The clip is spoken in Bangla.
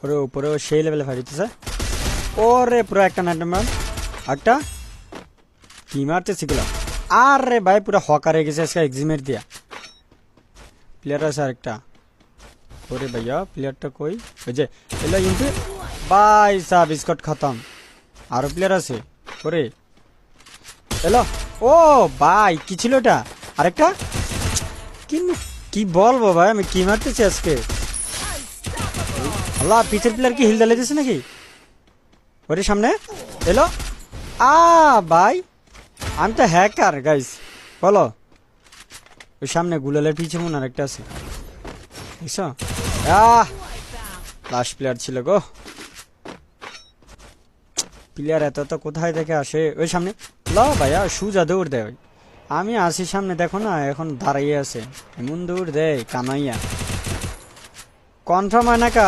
ওরে উপরে সেই লেভেলে ফাইট হইতেছে। ওরে পুরো একটা নাইটম্যান, একটা কি মারতেছি গুলো। আরে ভাই পুরো হকার হয়ে গেছে আজকে এক্সিমের দিয়া। প্লেয়ার আছে আরেকটা। ওরে ভাইয়া প্লেয়ারটা কই? ওই যে এলো ইউপি ভাই সাব স্কট খতম। আরো প্লেয়ার আছে। ওরে এলো। ও ভাই কি ছিল এটা? আরেকটা কি বলবো ভাই, আমি কি মারতেছি আজকে। আল্লাহ পিছের প্লেয়ার কি হিল ডালে দিছে নাকি? ওরে সামনে এলো। ভাই আমি তো হ্যাকার গাইস, বলো। ওই সামনে গুলালের পিছে মনে আরেকটা আছে, বুঝছো? লাস্ট প্লেয়ার ছিল গো। প্লেয়ার এত তো কোথায় থেকে আসে? ওই সামনে ল ভাইয়া সুজা দৌড় দেয়। আমি আসি সামনে, দেখো না এখন দাঁড়িয়ে আছে, এমন দৌড় দেয় কানাইয়া। কনফার্ম হয় না কা?